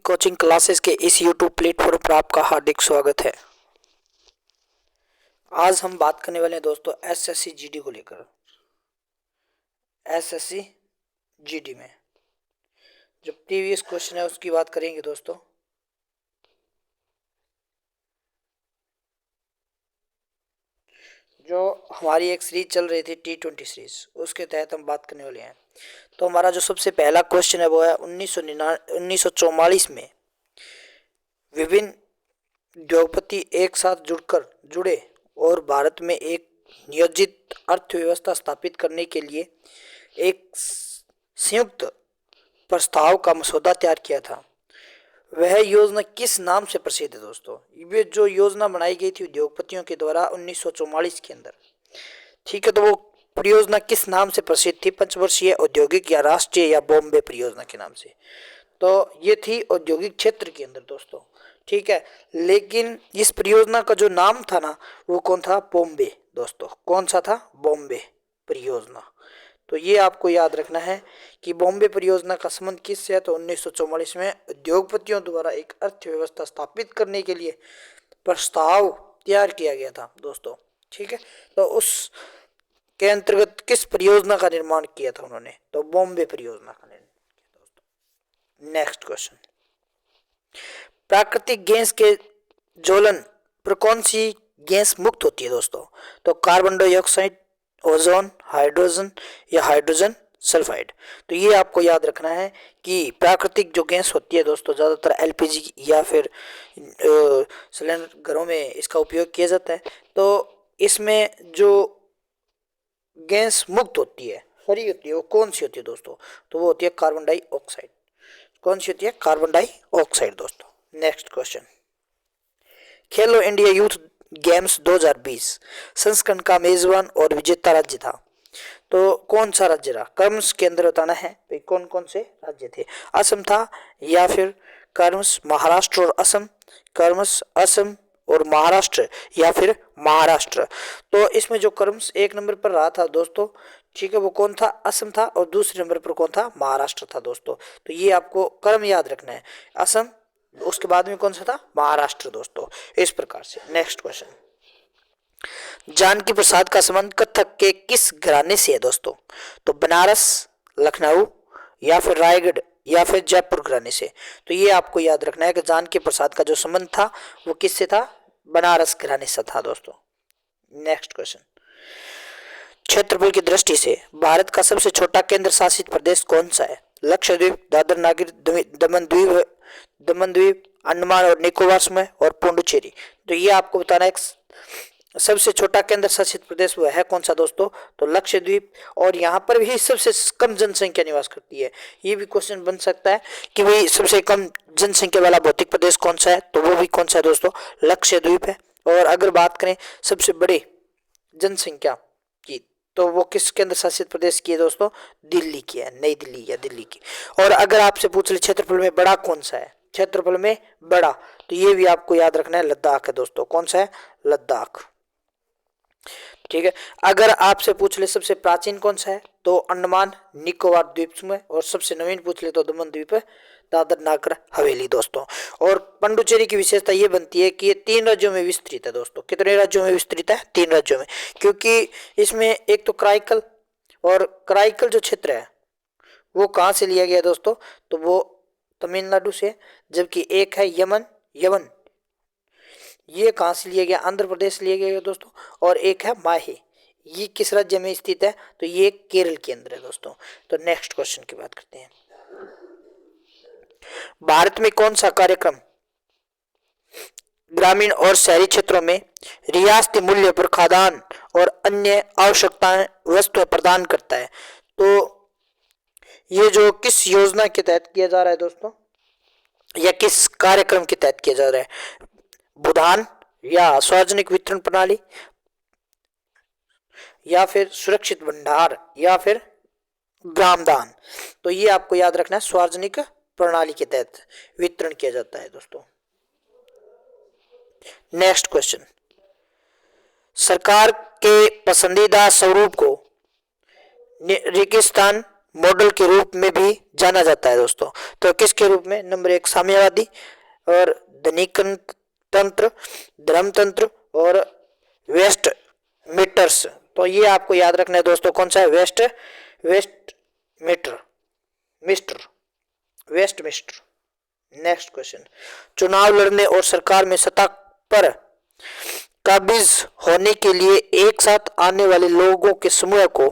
Coaching classes के इस YouTube platform पर आपका हार्दिक स्वागत है। आज हम बात करने वाले हैं दोस्तों एसएससी जीडी को लेकर। एसएससी जीडी में जो प्रीवियस क्वेश्चन है उसकी बात करेंगे दोस्तों। जो हमारी एक सीरीज चल रही थी T20 सीरीज, उसके तहत हम बात करने वाले हैं। तो हमारा जो सबसे पहला क्वेश्चन है वो है 1944 में विभिन्न उद्योगपति एक साथ जुड़े और भारत में एक नियोजित अर्थव्यवस्था स्थापित करने के लिए एक संयुक्त प्रस्ताव का मसौदा तैयार किया था। वह योजना किस नाम से प्रसिद्ध है दोस्तों? ये जो योजना बनाई गई थी उद्योगपतियों के द्वारा 1944 के अंदर, ठीक है, तो वो परियोजना किस नाम से प्रसिद्ध थी? पंचवर्षीय औद्योगिक या राष्ट्रीय या बॉम्बे परियोजना के नाम से। तो ये थी औद्योगिक क्षेत्र के अंदर दोस्तों, ठीक है। लेकिन इस परियोजना का जो नाम था ना, वो कौन था? बॉम्बे दोस्तों। कौन सा था? बॉम्बे परियोजना। तो ये आपको याद रखना है कि बॉम्बे परियोजना का संबंध किससे है? तो 1944 में उद्योगपतियों द्वारा एक अर्थव्यवस्था स्थापित करने के लिए प्रस्ताव तैयार किया गया था दोस्तों, ठीक है। तो उस के अंतर्गत किस परियोजना का निर्माण किया था उन्होंने? तो बॉम्बे परियोजना का निर्माण किया दोस्तों। नेक्स्ट क्वेश्चन, प्राकृतिक गैस के ज्वलन पर कौन सी गैस मुक्त होती है दोस्तों? तो कार्बन डाइऑक्साइड, ओजोन, हाइड्रोजन या हाइड्रोजन सल्फाइड। तो ये आपको याद रखना है कि प्राकृतिक जो गैस होती है दोस्तों, ज़्यादातर एलपीजी या फिर सिलेंडर घरों में इसका उपयोग किया जाता है। तो इसमें जो गैस मुक्त होती है, फ्री होती है, वो कौन सी होती है दोस्तों? तो वो होती है कार्बन डाइऑक्साइड। कौन सी होती है? कार्बन डाइऑक्साइड दोस्तों। नेक्स्ट क्वेश्चन, खेलो इंडिया यूथ गेम्स 2020 संस्करण का मेजबान और विजेता राज्य था। तो कौन सा राज्य रहा? क्रमश के अंदर बताना है भाई कौन कौन से राज्य थे। असम था या फिर क्रमश महाराष्ट्र और असम, क्रमश असम और महाराष्ट्र या फिर महाराष्ट्र। तो इसमें जो क्रमश एक नंबर पर रहा था दोस्तों, ठीक है, वो कौन था? असम था। और दूसरे नंबर पर कौन था? महाराष्ट्र था दोस्तों। तो ये आपको क्रम याद रखना है, असम, उसके बाद में कौन सा था? महाराष्ट्र दोस्तों। इस प्रकार से नेक्स्ट क्वेश्चन, जानकी प्रसाद का संबंध कथक के किस घराने से है दोस्तों? तो बनारस, लखनऊ या फिर रायगढ़ या फिर जयपुर घराने से। तो ये आपको याद रखना है कि जानकी प्रसाद का जो संबंध था वो किससे था? बनारस घराने से था दोस्तों। नेक्स्ट क्वेश्चन, क्षेत्रफल की दृष्टि से भारत का सबसे छोटा केंद्र शासित प्रदेश कौन सा है? लक्षद्वीप, दादर नागर दमन द्वीप, अंडमान और निकोबार समूह और पुडुचेरी। तो ये आपको बताना है सबसे छोटा केंद्र शासित प्रदेश वो है कौन सा दोस्तों? तो लक्षद्वीप। और यहाँ पर भी सबसे कम जनसंख्या निवास करती है। ये भी क्वेश्चन बन सकता है कि भाई सबसे कम जनसंख्या वाला भौतिक प्रदेश कौन सा है? तो वो भी कौन सा है दोस्तों? लक्षद्वीप है। और अगर बात करें सबसे बड़े जनसंख्या की, तो वो किस केंद्र शासित प्रदेश की है दोस्तों? दिल्ली की है, नई दिल्ली या दिल्ली की। और अगर आपसे पूछ ले क्षेत्रफल में बड़ा कौन सा है, क्षेत्रफल में बड़ा, तो ये भी आपको याद रखना है, लद्दाख है दोस्तों। कौन सा है? लद्दाख, ठीक है। अगर आपसे पूछ ले सबसे प्राचीन कौन सा है, तो अंडमान निकोबार द्वीप समूह। और सबसे नवीन पूछ ले तो दमन द्वीप है, दादर नागर हवेली दोस्तों। और पुडुचेरी की विशेषता ये बनती है कि ये 3 राज्यों में विस्तृत है दोस्तों। कितने राज्यों में विस्तृत है? 3 राज्यों में। क्योंकि इसमें एक तो कराईकल, और कराईकल जो क्षेत्र है वो कहाँ से लिया गया दोस्तों? तो वो तमिलनाडु से। जबकि एक है यमन, ये कहाँ से लिया गया? आंध्र प्रदेश लिया गया दोस्तों। और एक है माहे, ये किस राज्य में स्थित है? तो ये केरल के अंदर है दोस्तों। तो नेक्स्ट क्वेश्चन की बात करते हैं, भारत में कौन सा कार्यक्रम ग्रामीण और शहरी क्षेत्रों में रियायती मूल्य पर खाद्यान्न और अन्य आवश्यकताएं वस्तुएं प्रदान करता है? तो ये जो किस योजना के तहत किया जा रहा है दोस्तों, या किस कार्यक्रम के तहत किया जा रहा है? भूदान या सार्वजनिक वितरण प्रणाली या फिर सुरक्षित भंडार या फिर ग्रामदान। तो ये आपको याद रखना है, सार्वजनिक प्रणाली के तहत वितरण किया जाता है दोस्तों। नेक्स्ट क्वेश्चन, सरकार के पसंदीदा स्वरूप को रेगिस्तान, मॉडल के रूप में भी जाना जाता है दोस्तों। तो किसके रूप में? नंबर 1 साम्यवादी और धनिकन तंत्र, धर्मतंत्र और वेस्ट मीटर्स। तो ये आपको याद रखना है दोस्तों, कौन सा है? Westminster Westminster. Next question, चुनाव लड़ने और सरकार में सत्ता पर काबिज होने के लिए एक साथ आने वाले लोगों के समूह को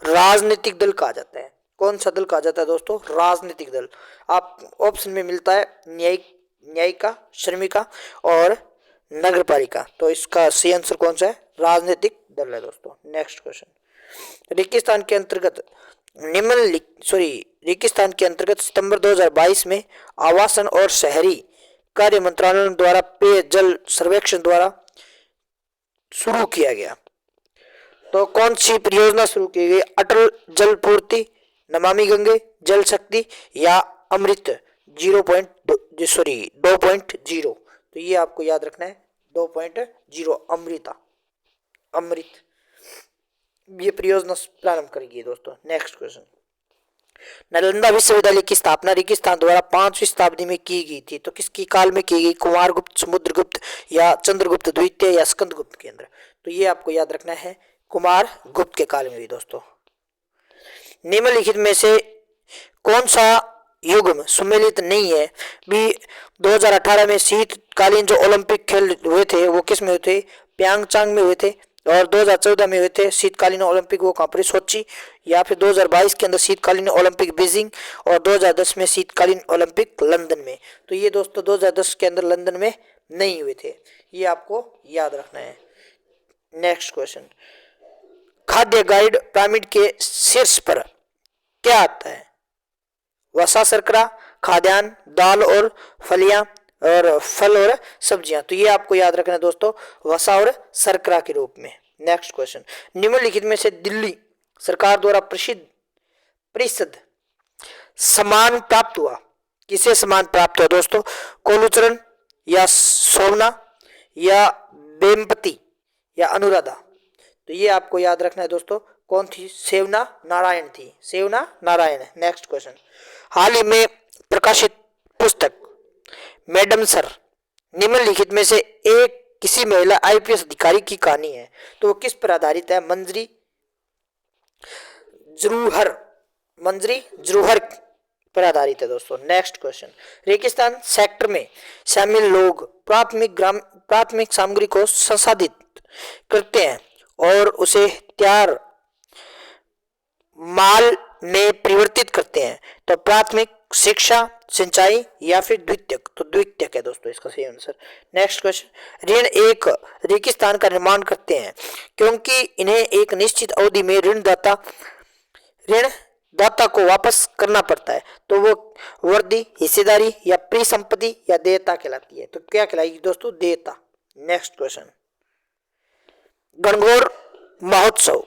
राजनीतिक दल कहा जाता है। कौन सा दल कहा जाता है दोस्तों? राजनीतिक दल। आप ऑप्शन में मिलता है न्यायिका, श्रमिका और नगरपालिका। तो इसका सही आंसर कौन सा है? राजनीतिक दल है दोस्तों। नेक्स्ट क्वेश्चन, रेगिस्तान के अंतर्गत सितंबर 2022 में आवासन और शहरी कार्य मंत्रालय द्वारा पेयजल सर्वेक्षण द्वारा शुरू किया गया। तो कौन सी परियोजना शुरू की गई? अटल जल पूर्ति, नमामि गंगे, जल शक्ति या अमृत 2.0। तो ये आपको याद रखना है 2.0 अमृत ये परियोजना प्रारंभ करेगी दोस्तों। नेक्स्ट क्वेश्चन, नालंदा विश्वविद्यालय की स्थापना रेगिस्तान द्वारा 5वीं शताब्दी में की गई थी। तो किसकी काल में की गई? कुमारगुप्त, समुद्रगुप्त या चंद्रगुप्त द्वितीय या स्कंदगुप्त के अंदर। तो ये आपको याद रखना है कुमारगुप्त के काल में भी दोस्तों। निम्नलिखित में से कौन सा युग्म सम्मिलित नहीं है? भी 2018 में शीतकालीन जो ओलंपिक खेल हुए थे वो किस में हुए थे? प्यांगचांग में हुए थे। और 2014 में हुए थे शीतकालीन ओलंपिक, वो कहाँ पर? सोची। या फिर 2022 के अंदर शीतकालीन ओलंपिक बीजिंग और 2010 में शीतकालीन ओलंपिक लंदन में। तो ये दोस्तों 2010 के अंदर लंदन में नहीं हुए थे, ये आपको याद रखना है। नेक्स्ट क्वेश्चन, खाद्य गाइड पिरामिड के शीर्ष पर क्या आता है? वसा, शर्करा, खाद्यान्न, दाल और फलियां और फल और सब्जियां। तो ये आपको याद रखना है दोस्तों, वसा और शर्करा के रूप में। नेक्स्ट क्वेश्चन, निम्नलिखित में से दिल्ली सरकार द्वारा परिषद सम्मान प्राप्त हुआ। किसे सम्मान प्राप्त हुआ दोस्तों? कोलुचरण या सोमना या बेम्पति या अनुराधा। तो ये आपको याद रखना है दोस्तों, कौन थी? सेवना नारायण थी, सेवना नारायण। नेक्स्ट क्वेश्चन, हाल ही में प्रकाशित पुस्तक मैडम सर निम्नलिखित में से एक किसी महिला आईपीएस अधिकारी की कहानी है। तो वो किस पर आधारित है? मंजरी जरूहर पर आधारित है दोस्तों। नेक्स्ट क्वेश्चन, रेगिस्तान सेक्टर में शामिल लोग प्राथमिक सामग्री को संसाधित करते हैं और उसे तैयार माल में परिवर्तित करते हैं। तो प्राथमिक, शिक्षा, सिंचाई या फिर द्वितीयक। तो द्वितीयक है दोस्तों इसका सही आंसर। नेक्स्ट क्वेश्चन, ऋण एक रेगिस्तान का निर्माण करते हैं क्योंकि इन्हें एक निश्चित अवधि में ऋणदाता को वापस करना पड़ता है। तो वो वर्दी, हिस्सेदारी या परिसंपत्ति या देयता कहलाती है। तो क्या कहलाएगी दोस्तों? देयता। नेक्स्ट क्वेश्चन, गणगौर महोत्सव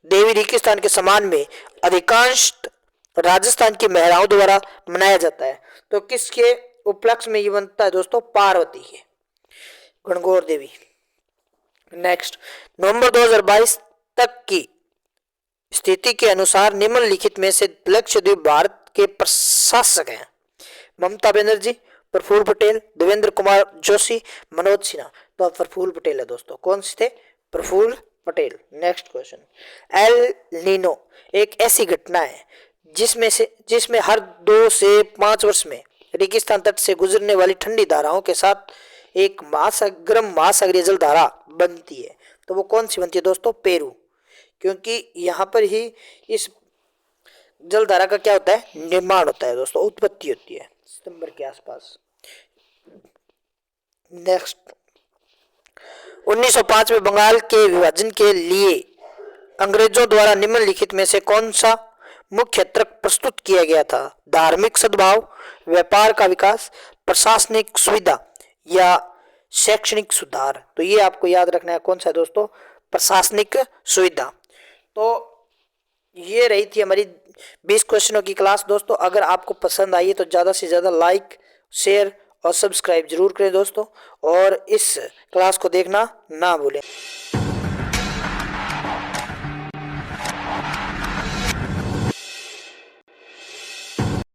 देवी रेगिस्तान के समान में अधिकांश राजस्थान की महिलाओं द्वारा मनाया जाता है। तो किसके उपलक्ष्य में ये बनता है दोस्तों? पार्वती के, गणगौर देवी। नेक्स्ट, नवंबर 2022 तक की स्थिति के अनुसार निम्नलिखित में से लक्षद्वीप भारत के प्रशासक हैं? ममता बनर्जी, प्रफुल्ल पटेल, देवेंद्र कुमार जोशी, मनोज सिन्हा। तो प्रफुल्ल पटेल है दोस्तों। कौन से थे? Praful Patel. Next question, El Nino एक ऐसी घटना है जिसमें हर 2 से 5 वर्ष में रेगिस्तान तट से गुजरने वाली ठंडी धाराओं के साथ एक गर्म महासागरीय जल धारा बनती है। तो वो कौन सी बनती है दोस्तों? पेरू। क्योंकि यहाँ पर ही इस जल धारा का क्या होता है? निर्माण होता है दोस्तों, उत्पत्ति होती है सितंबर के आसपास। नेक्स्ट, 1905 में बंगाल के विभाजन के लिए अंग्रेजों द्वारा निम्नलिखित में से कौन सा मुख्य तर्क प्रस्तुत किया गया था? धार्मिक सद्भाव, व्यापार का विकास, प्रशासनिक सुविधा या शैक्षणिक सुधार। तो ये आपको याद रखना है, कौन सा है दोस्तों? प्रशासनिक सुविधा। तो ये रही थी हमारी 20 क्वेश्चनों की क्लास दोस्तों। अगर आपको पसंद आई तो ज़्यादा से ज़्यादा लाइक, शेयर और सब्सक्राइब जरूर करें दोस्तों, और इस क्लास को देखना ना भूलें।